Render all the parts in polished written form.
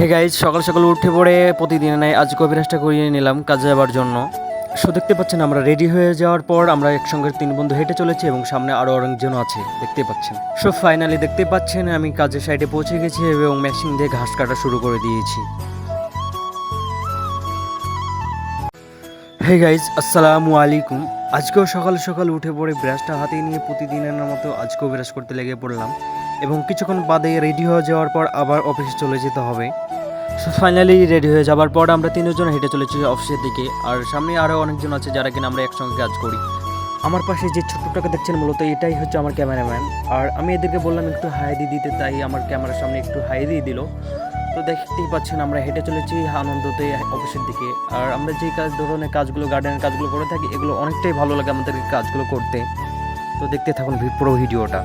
Hey guys, সকাল সকাল উঠে পড়ে প্রতিদিন নাই আজ কবিরাজটা করিয়ে নিলাম কাজে যাওয়ার জন্য। সো দেখতে পাচ্ছেন আমরা রেডি হয়ে যাওয়ার পর আমরা একসঙ্গে 3 বন্ধু হেঁটে চলেছি এবং সামনে আরও অনেকজন আছে দেখতে পাচ্ছেন। সো ফাইনালি দেখতে পাচ্ছেন আমি কাজের সাইডে পৌঁছে গেছি এবং মেশিন দিয়ে ঘাস কাটা শুরু করে দিয়েছি। হে গাইজ, আসসালামু আলাইকুম। আজকেও সকাল সকাল উঠে পড়ে ব্রাশটা হাতে নিয়ে প্রতিদিনের মতো আজকেও ব্রাশ করতে লেগে পড়লাম এবং কিছুক্ষণ বাদে রেডি হয়ে যাওয়ার পর আবার অফিসে চলে যেতে হবে। সো ফাইনালি রেডি হয়ে যাওয়ার পর আমরা 3 জন হেঁটে চলেছি অফিসের দিকে, আর সামনে আরও অনেকজন আছে যারা কিনা আমরা একসঙ্গে কাজ করি। আমার পাশে যে ছোট্টটাকে দেখছেন মূলত এটাই হচ্ছে আমার ক্যামেরাম্যান, আর আমি এদেরকে বললাম একটু হাই দিয়ে দিতে, তাই আমার ক্যামেরার সামনে একটু হাই দিয়ে দিল। তো দেখতেই পাচ্ছেন আমরা হেঁটে চলেছি আনন্দতে অফিসের দিকে। আর আমরা যেই ধরনের কাজগুলো গার্ডেনের কাজগুলো করে থাকি এগুলো অনেকটাই ভালো লাগে আমাদের কাজগুলো করতে। তো দেখতে থাকুন পুরো ভিডিওটা।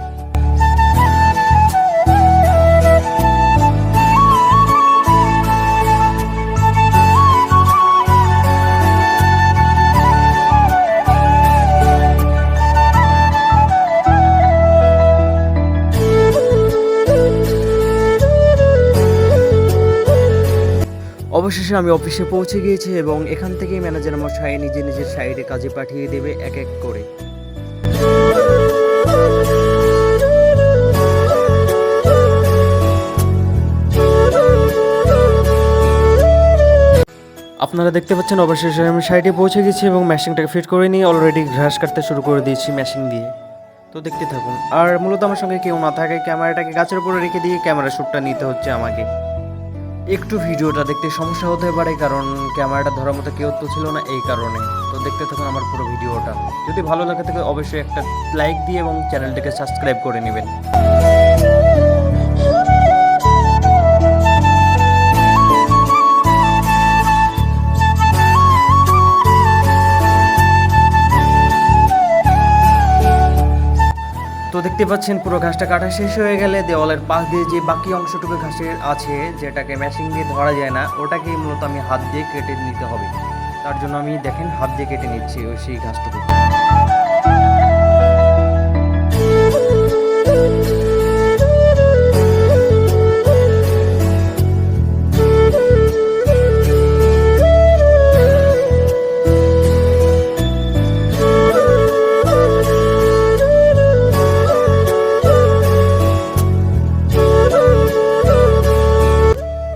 অবশেষে আমি অফিসে পৌঁছে গিয়েছি এবং এখান থেকেই ম্যানেজার মশাই নিজের সাইডে কাজে পাঠিয়ে দেবে এক এক করে। আপনারা দেখতে পাচ্ছেন অবশেষে আমি সাইডে পৌঁছে গেছি এবং মেশিনটাকে ফিট করে নিয়ে অলরেডি ঘাস কাটতে শুরু করে দিয়েছি মেশিন দিয়ে। তো দেখতে থাকুন। আর মূলত আমার সঙ্গে কেউ না থাকে, ক্যামেরাটাকে গাছের উপরে রেখে দিয়ে ক্যামেরা শ্যুটটা নিতে হচ্ছে আমাকে। একটু ভিডিওটা দেখতে সমস্যা হতে পারে কারণ ক্যামেরাটা ধরার মতো কেউ তো ছিল না, এই কারণে। তো দেখতে থাকুন আমার পুরো ভিডিওটা। যদি ভালো লাগে থাকে অবশ্যই একটা লাইক দিয়ে এবং চ্যানেলটাকে সাবস্ক্রাইব করে নেবেন। তো দেখতে পাচ্ছেন পুরো ঘাসটা কাটা শেষ হয়ে গেলে দেওয়ালের পাশ দিয়ে যে বাকি অংশটুকু ঘাসের আছে যেটাকে মেশিন দিয়ে ধরা যায় না, ওটাকেই মূলত আমি হাত দিয়ে কেটে নিতে হবে। তার জন্য আমি দেখেন হাত দিয়ে কেটে নিচ্ছি সেই ঘাসটুকু।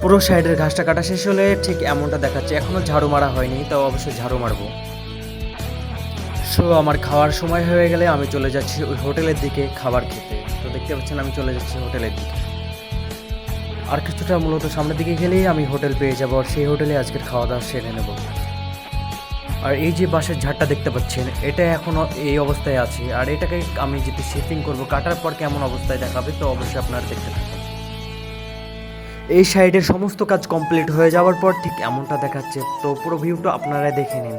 পুরো সাইডের ঘাসটা কাটা শেষ হলে ঠিক এমনটা দেখাচ্ছে। এখনো ঝাড়ু মারা হয়নি, তাও অবশ্যই ঝাড়ু মারবো। সো আমার খাওয়ার সময় হয়ে গেলে আমি চলে যাচ্ছি ওই হোটেলের দিকে খাবার খেতে। তো দেখতে পাচ্ছেন আমি চলে যাচ্ছি হোটেলের দিকে। আর কিছুটা মূলত সামনের দিকে গেলেই আমি হোটেল পেয়ে যাবো, আর সেই হোটেলে আজকের খাওয়া দাওয়া সেরে নেব। আর এই যে বাঁশের ঝাড়টা দেখতে পাচ্ছেন এটা এখনও এই অবস্থায় আছে, আর এটাকে আমি যদি শেপিং করবো কাটার পর কেমন অবস্থায় দেখাবে তো অবশ্যই আপনারা দেখতে থাকুন। এই সাইডের সমস্ত কাজ কমপ্লিট হয়ে যাওয়ার পর ঠিক এমনটা দেখাচ্ছে। তো পুরো ভিউটা আপনারা দেখে নিন।